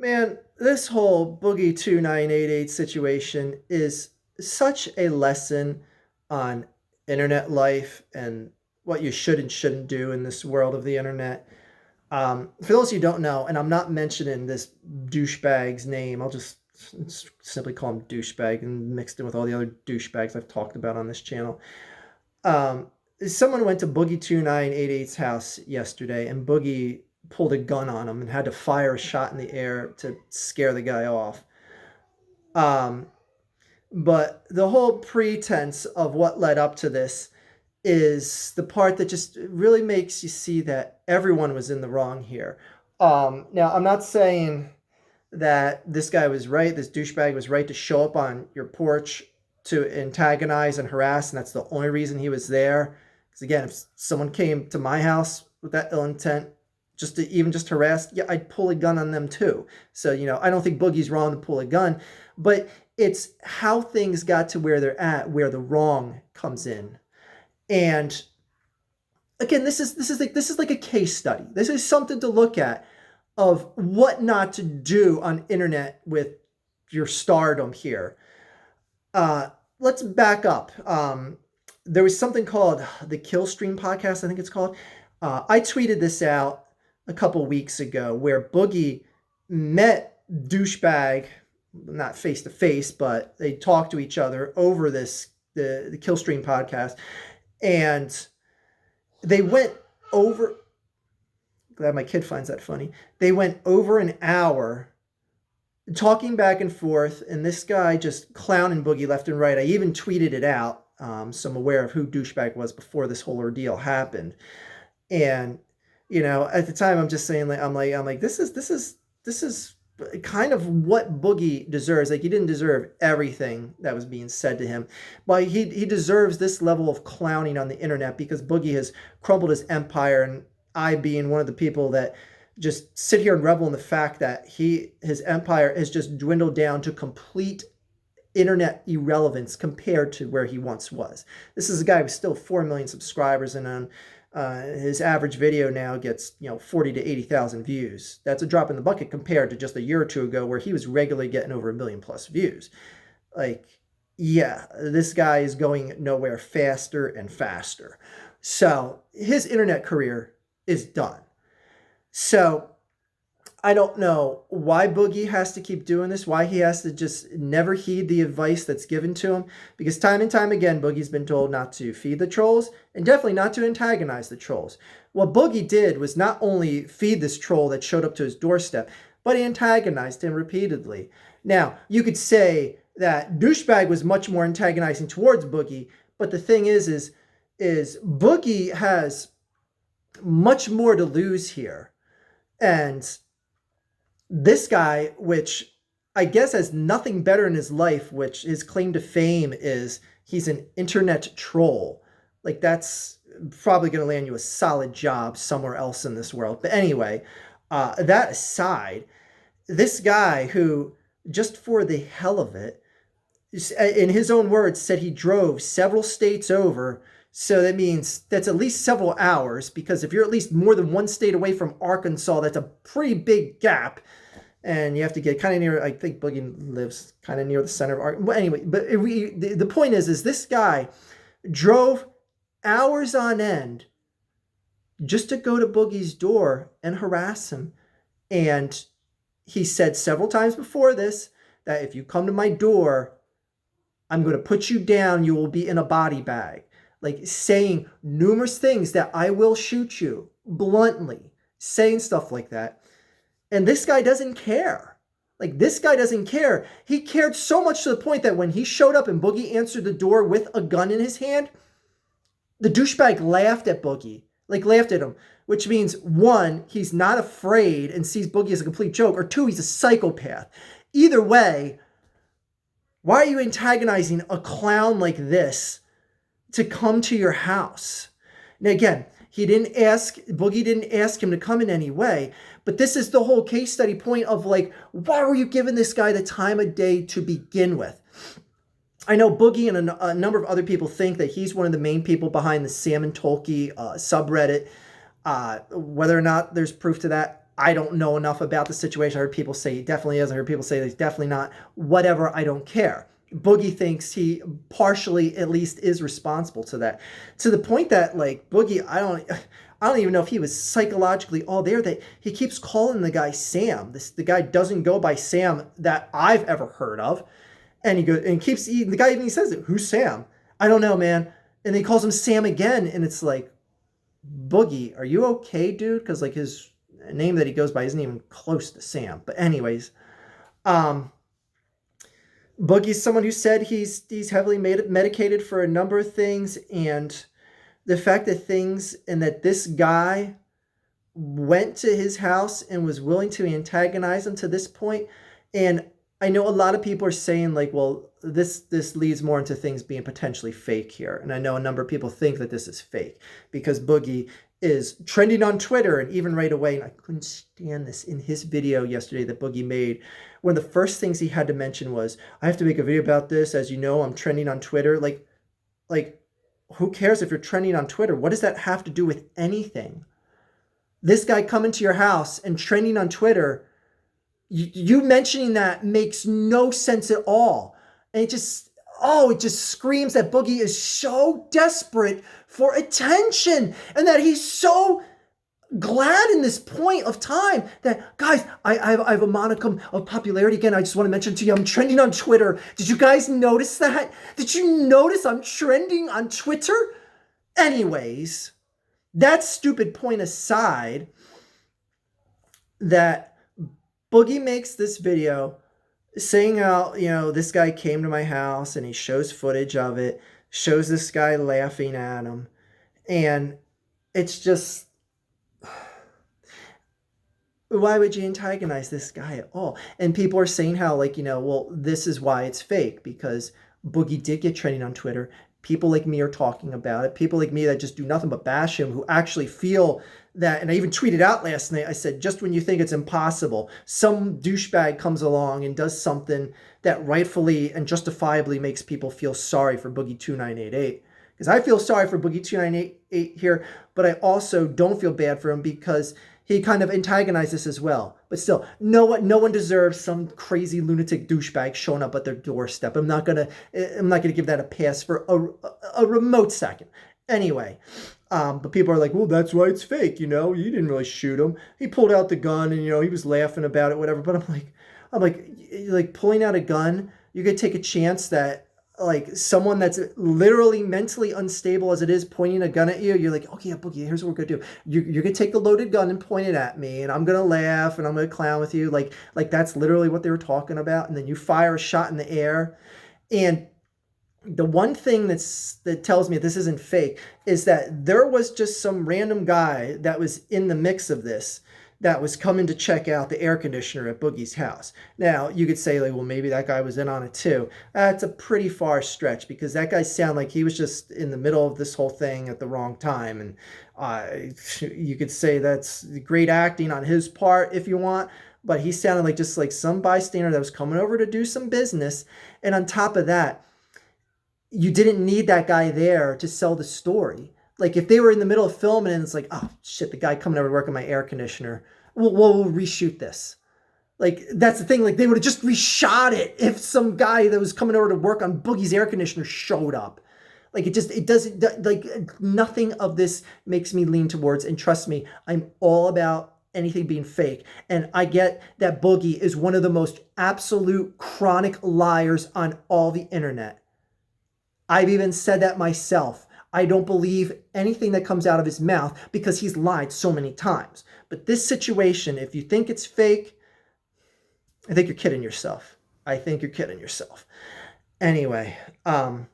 Man, this whole Boogie2988 situation is such a lesson on internet life and what you should and shouldn't do in this world of the internet. For those of you who don't know, and I'm not mentioning this douchebag's name, I'll just simply call him douchebag and mixed in with all the other douchebags I've talked about on this channel. Um, Someone went to Boogie2988's house yesterday, and Boogie pulled a gun on him and had to fire a shot in the air to scare the guy off. Um, but the whole pretense of what led up to this is the part that just really makes you see that everyone was in the wrong here. Now, I'm not saying that this guy was right, this douchebag was right to show up on your porch to antagonize and harass, and that's the only reason he was there. Because again, if someone came to my house with that ill intent, just to even just harass, yeah, I'd pull a gun on them too. So, I don't think Boogie's wrong to pull a gun, but it's how things got to where they're at, where the wrong comes in. And again, this is like a case study. This is something to look at of what not to do on internet with your stardom here. Let's back up. There was something called the Kill Stream podcast, I think it's called. I tweeted this out a couple weeks ago where Boogie met douchebag, not face to face, but they talked to each other over the Kill Stream podcast, and they went over. Glad my kid finds that funny. They went over an hour talking back and forth, and this guy just clowning Boogie left and right. I even tweeted it out, so I'm aware of who douchebag was before this whole ordeal happened. And at the time, I'm just saying, I'm like, this is kind of what Boogie deserves. Like, he didn't deserve everything that was being said to him, but he deserves this level of clowning on the internet because Boogie has crumbled his empire, and I being one of the people that just sit here and revel in the fact that his empire has just dwindled down to complete internet irrelevance compared to where he once was. This is a guy with still 4 million subscribers, and on his average video now gets 40 to 80,000 views. That's a drop in the bucket compared to just a year or two ago where he was regularly getting over 1 million plus views. Like, yeah, this guy is going nowhere faster and faster. So his internet career is done. So I don't know why Boogie has to keep doing this, why he has to just never heed the advice that's given to him, because time and time again, Boogie's been told not to feed the trolls and definitely not to antagonize the trolls. What Boogie did was not only feed this troll that showed up to his doorstep, but he antagonized him repeatedly. Now, you could say that douchebag was much more antagonizing towards Boogie, but the thing is Boogie has much more to lose here. And this guy, which I guess has nothing better in his life, which his claim to fame is he's an internet troll. Like, that's probably going to land you a solid job somewhere else in this world. But anyway, that aside, this guy who, just for the hell of it, in his own words, said he drove several states over. So that means that's at least several hours, because if you're at least more than one state away from Arkansas, that's a pretty big gap. And you have to get kind of near, I think Boogie lives kind of near the center of Arkansas. Well, anyway, but the point is this guy drove hours on end just to go to Boogie's door and harass him. And he said several times before this that if you come to my door, I'm going to put you down. You will be in a body bag. Like, saying numerous things that I will shoot you, bluntly, saying stuff like that. And this guy doesn't care. Like, this guy doesn't care. He cared so much to the point that when he showed up and Boogie answered the door with a gun in his hand, the douchebag laughed at Boogie. Like, laughed at him. Which means, one, he's not afraid and sees Boogie as a complete joke, or two, he's a psychopath. Either way, why are you antagonizing a clown like this to come to your house? Now, again, Boogie didn't ask him to come in any way, but this is the whole case study point of, like, why were you giving this guy the time of day to begin with? I know Boogie and a number of other people think that he's one of the main people behind the Salmon Tolkien subreddit. Whether or not there's proof to that, I don't know enough about the situation. I heard people say he definitely is. I heard people say that he's definitely not. Whatever, I don't care. Boogie thinks he partially at least is responsible to that. To the point that like Boogie, I don't even know if he was psychologically all there, that he keeps calling the guy Sam. The guy doesn't go by Sam that I've ever heard of. And he goes and keeps eating. The guy even says it. Who's Sam? I don't know, man. And he calls him Sam again. And it's like, Boogie, are you okay, dude? Because like his name that he goes by isn't even close to Sam. But anyways, Boogie's someone who said he's heavily medicated for a number of things, and the fact that this guy went to his house and was willing to antagonize him to this point. And I know a lot of people are saying like, well, this leads more into things being potentially fake here. And I know a number of people think that this is fake because Boogie is trending on Twitter. And even right away, and I couldn't stand this, in his video yesterday that Boogie made, one of the first things he had to mention was, I have to make a video about this. As you know, I'm trending on Twitter. Like, who cares if you're trending on Twitter? What does that have to do with anything? This guy coming to your house and trending on Twitter, you mentioning that makes no sense at all. And it just screams that Boogie is so desperate for attention and that he's so glad in this point of time that, guys, I have a monicum of popularity. Again, I just want to mention to you, I'm trending on Twitter. Did you guys notice that? Did you notice I'm trending on Twitter? Anyways, that stupid point aside, that Boogie makes this video saying how, this guy came to my house and he shows footage of it, shows this guy laughing at him. And it's just, why would you antagonize this guy at all? And people are saying how, like, well, this is why it's fake, because Boogie did get trending on Twitter. People like me are talking about it. People like me that just do nothing but bash him, who actually feel that, and I even tweeted out last night, I said, just when you think it's impossible, some douchebag comes along and does something that rightfully and justifiably makes people feel sorry for Boogie2988. Because I feel sorry for Boogie2988 here, but I also don't feel bad for him because he kind of antagonized this as well. But still, no one deserves some crazy lunatic douchebag showing up at their doorstep. I'm not gonna give that a pass for a remote second. Anyway, but people are like, well, that's why it's fake. You didn't really shoot him. He pulled out the gun and he was laughing about it, whatever. But I'm like pulling out a gun, you could take a chance that like someone that's literally mentally unstable as it is pointing a gun at you, you're like, okay, yeah, Boogie, here's what we're gonna do. You're gonna take the loaded gun and point it at me, and I'm gonna laugh and I'm gonna clown with you. Like that's literally what they were talking about. And then you fire a shot in the air. And the one thing that tells me this isn't fake is that there was just some random guy that was in the mix of this, that was coming to check out the air conditioner at Boogie's house. Now, you could say, like, well, maybe that guy was in on it too. That's a pretty far stretch, because that guy sounded like he was just in the middle of this whole thing at the wrong time. And you could say that's great acting on his part if you want, but he sounded like just like some bystander that was coming over to do some business. And on top of that, you didn't need that guy there to sell the story. Like, if they were in the middle of filming and it's like, oh, shit, the guy coming over to work on my air conditioner, we'll reshoot this. Like, that's the thing. Like, they would have just reshot it if some guy that was coming over to work on Boogie's air conditioner showed up. Like, it doesn't, like, nothing of this makes me lean towards, and trust me, I'm all about anything being fake. And I get that Boogie is one of the most absolute chronic liars on all the internet. I've even said that myself. I don't believe anything that comes out of his mouth because he's lied so many times. But this situation, if you think it's fake, I think you're kidding yourself. Anyway, and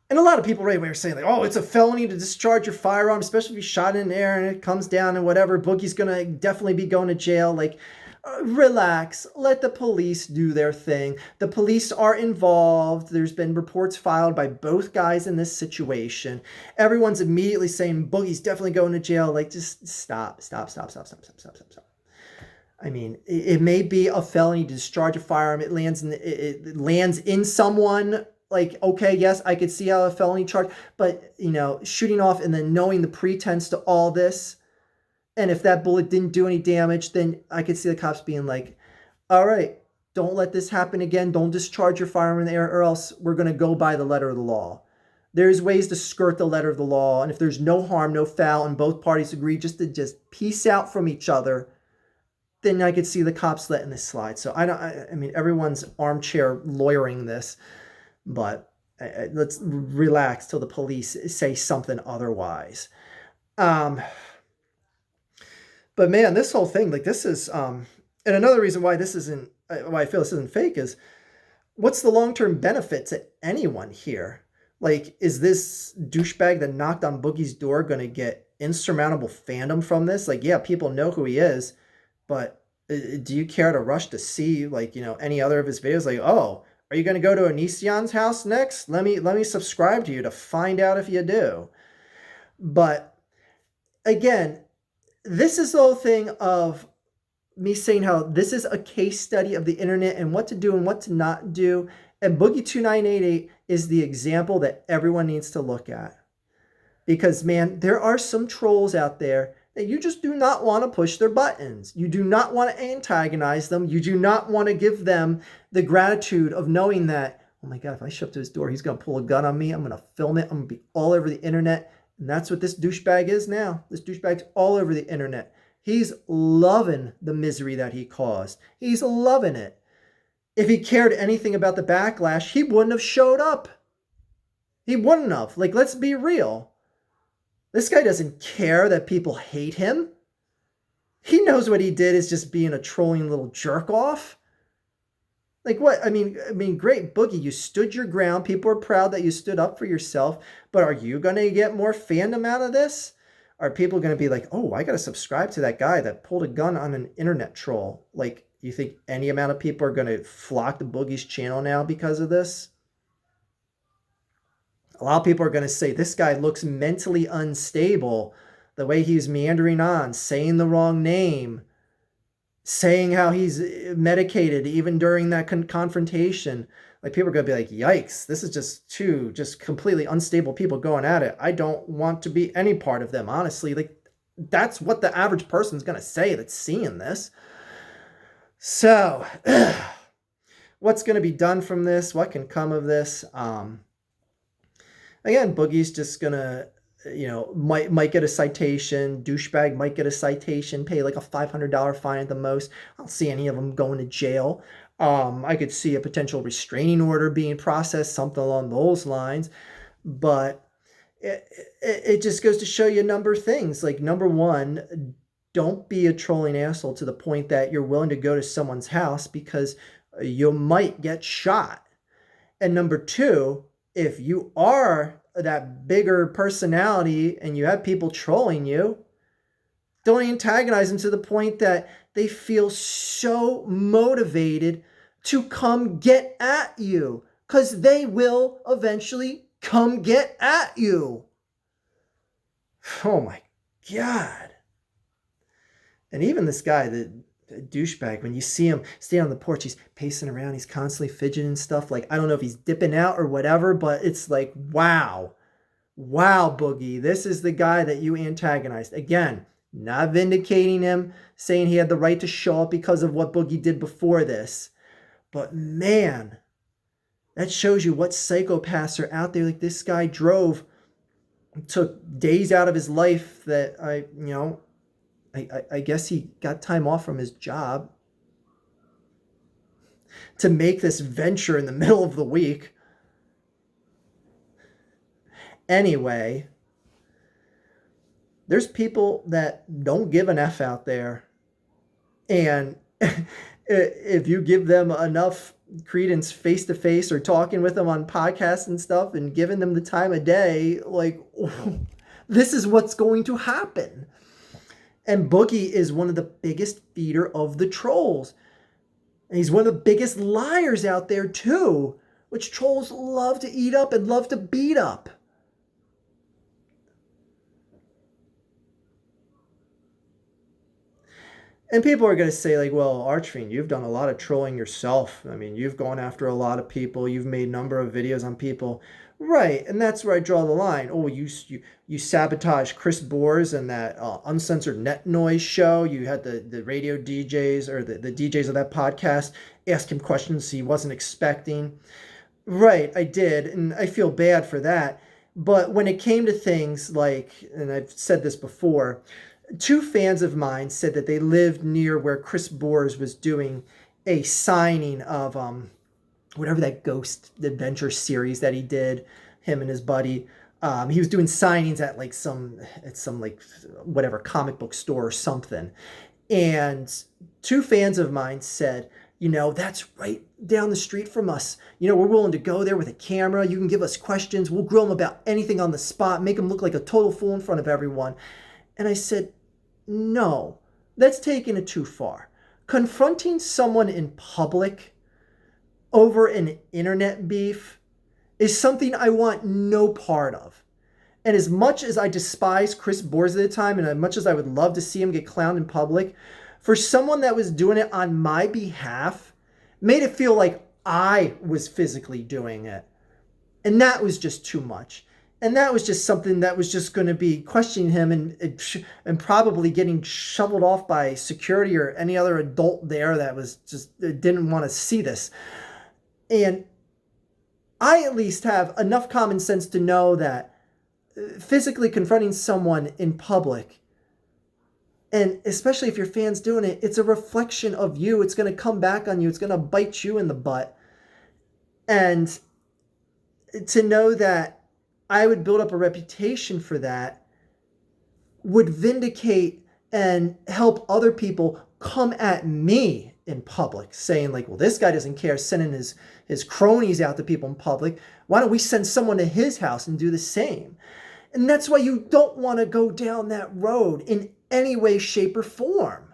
a lot of people right away are saying, like, oh, it's a felony to discharge your firearm, especially if you shot it in the air and it comes down and whatever. Boogie's going to definitely be going to jail. Like, relax, let the police do their thing. The police are involved. There's been reports filed by both guys in this situation. Everyone's immediately saying Boogie's definitely going to jail. Like, just stop. I mean, it may be a felony to discharge a firearm. It lands in someone. Like, okay, yes, I could see how a felony charge, but shooting off and then knowing the pretense to all this, And if that bullet didn't do any damage, then I could see the cops being like, all right, don't let this happen again. Don't discharge your firearm in the air, or else we're going to go by the letter of the law. There's ways to skirt the letter of the law. And if there's no harm, no foul, and both parties agree just to peace out from each other, then I could see the cops letting this slide. So I mean, everyone's armchair lawyering this, but let's relax till the police say something otherwise. But man, this whole thing, like this is, and another reason why why I feel this isn't fake is, what's the long-term benefit to anyone here? Like, is this douchebag that knocked on Boogie's door going to get insurmountable fandom from this? Like, yeah, people know who he is, but do you care to rush to see, like, you know, any other of his videos? Like, oh, are you going to go to Onision's house next? Let me subscribe to you to find out if you do. But again, this is the whole thing of me saying how this is a case study of the internet and what to do and what to not do. And Boogie2988 is the example that everyone needs to look at. Because, man, there are some trolls out there that you just do not want to push their buttons. You do not want to antagonize them. You do not want to give them the gratitude of knowing that, oh my God, if I show up to his door, he's going to pull a gun on me. I'm going to film it. I'm going to be all over the internet. And that's what this douchebag is now. This douchebag's all over the internet. He's loving the misery that he caused. He's loving it. If he cared anything about the backlash, he wouldn't have showed up. He wouldn't have. Like, let's be real. This guy doesn't care that people hate him. He knows what he did is just being a trolling little jerk off. Like, what? I mean, great, Boogie, you stood your ground. People are proud that you stood up for yourself. But are you going to get more fandom out of this? Are people going to be like, oh, I got to subscribe to that guy that pulled a gun on an internet troll? Like, you think any amount of people are going to flock to Boogie's channel now because of this? A lot of people are going to say, this guy looks mentally unstable. The way he's meandering on, saying the wrong name, saying how he's medicated even during that confrontation. Like, people are going to be like, yikes, this is just two completely unstable people going at it. I don't want to be any part of them, honestly. Like, that's what the average person's going to say that's seeing this. So, what's going to be done from this? What can come of this? Again, Boogie's just going to, you know, might get a citation. Douchebag might get a citation, pay like a $500 fine at the most. I don't see any of them going to jail. I could see a potential restraining order being processed, something along those lines. But it just goes to show you a number of things. Like, number one, don't be a trolling asshole to the point that you're willing to go to someone's house because you might get shot. And number two, if you are that bigger personality and you have people trolling you, don't antagonize them to the point that they feel so motivated to come get at you, because they will eventually come get at you. Oh my God. And even this guy, the douchebag, when you see him stay on the porch, he's pacing around, he's constantly fidgeting and stuff. Like, I don't know if he's dipping out or whatever, but it's like, wow, Boogie, this is the guy that you antagonized. Again, not vindicating him, saying he had the right to show up because of what Boogie did before this. But man, that shows you what psychopaths are out there. Like, this guy took days out of his life that I guess he got time off from his job to make this venture in the middle of the week. Anyway, there's people that don't give an F out there. And if you give them enough credence face-to-face or talking with them on podcasts and stuff and giving them the time of day, like, this is what's going to happen. And Boogie is one of the biggest feeder of the trolls. And he's one of the biggest liars out there too, which trolls love to eat up and love to beat up. And people are going to say, like, well, Archfiend, you've done a lot of trolling yourself. I mean, you've gone after a lot of people. You've made a number of videos on people. Right, and that's where I draw the line. Oh, you sabotage Chris Boers and that uncensored net noise show. You had the radio DJs or the DJs of that podcast ask him questions he wasn't expecting. Right, I did, and I feel bad for that. But when it came to things like, and I've said this before, two fans of mine said that they lived near where Chris Boers was doing a signing of whatever that Ghost Adventure series that he did, him and his buddy. He was doing signings at like some like whatever comic book store or something. And two fans of mine said, that's right down the street from us. We're willing to go there with a camera. You can give us questions. We'll grill them about anything on the spot, make them look like a total fool in front of everyone. And I said, no, that's taking it too far. Confronting someone in public over an internet beef is something I want no part of. And as much as I despise Chris Boers at the time, and as much as I would love to see him get clowned in public, for someone that was doing it on my behalf, made it feel like I was physically doing it. And that was just too much. And that was just something that was just going to be questioning him and probably getting shoveled off by security or any other adult there that was just didn't want to see this. And I at least have enough common sense to know that physically confronting someone in public, and especially if your fan's doing it, it's a reflection of you. It's going to come back on you. It's going to bite you in the butt. And to know that I would build up a reputation for that would vindicate and help other people come at me in public, saying like, well, this guy doesn't care, sending his cronies out to people in public. Why don't we send someone to his house and do the same? And that's why you don't want to go down that road in any way, shape, or form.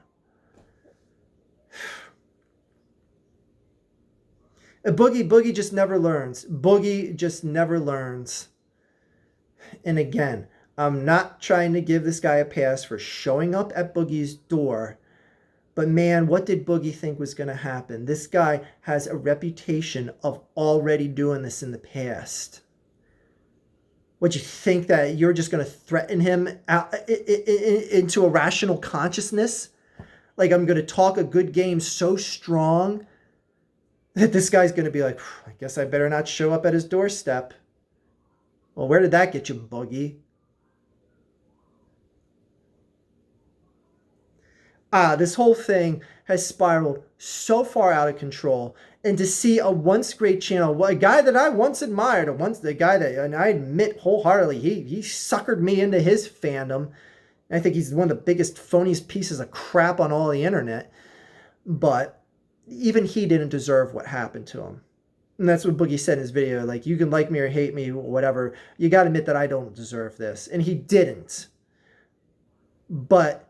Boogie just never learns. Boogie just never learns. And again, I'm not trying to give this guy a pass for showing up at Boogie's door. But man, what did Boogie think was going to happen? This guy has a reputation of already doing this in the past. Would you think that you're just going to threaten him out, into a rational consciousness? Like, I'm going to talk a good game so strong that this guy's going to be like, I guess I better not show up at his doorstep. Well, where did that get you, Boogie? This whole thing has spiraled so far out of control. And to see a once great channel, a guy that I once admired, the guy that, and I admit wholeheartedly, he suckered me into his fandom. I think he's one of the biggest, phoniest pieces of crap on all the internet. But even he didn't deserve what happened to him. And that's what Boogie said in his video. Like, you can like me or hate me, whatever. You got to admit that I don't deserve this. And he didn't. But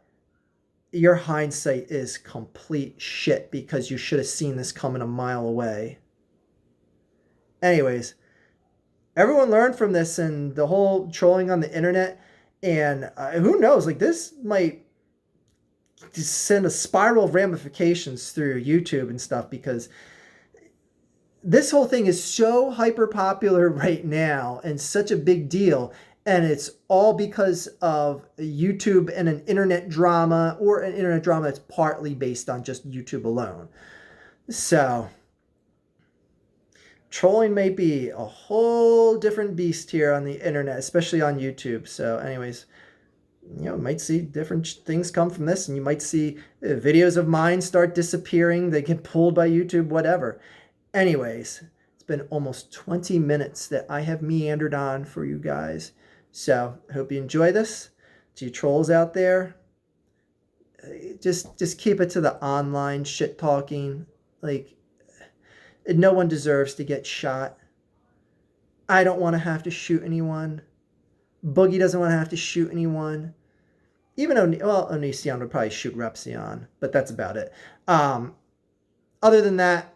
your hindsight is complete shit because you should have seen this coming a mile away. Anyways, everyone learned from this and the whole trolling on the internet. And who knows, like, this might send a spiral of ramifications through YouTube and stuff, because this whole thing is so hyper popular right now and such a big deal. And it's all because of YouTube and an internet drama, or an internet drama that's partly based on just YouTube alone. So trolling may be a whole different beast here on the internet, especially on YouTube. So anyways, you might see different things come from this, and you might see videos of mine start disappearing. They get pulled by YouTube, whatever. Anyways, it's been almost 20 minutes that I have meandered on for you guys. So I hope you enjoy this. To you trolls out there, just keep it to the online shit talking. Like, no one deserves to get shot. I don't want to have to shoot anyone. Boogie doesn't want to have to shoot anyone. Even Onision would probably shoot Repsion, but that's about it. Other than that,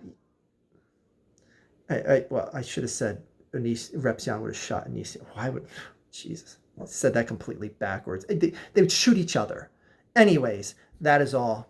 I should have said Repsion would have shot Onision. Why would... Jesus, I said that completely backwards. They would shoot each other. Anyways, that is all.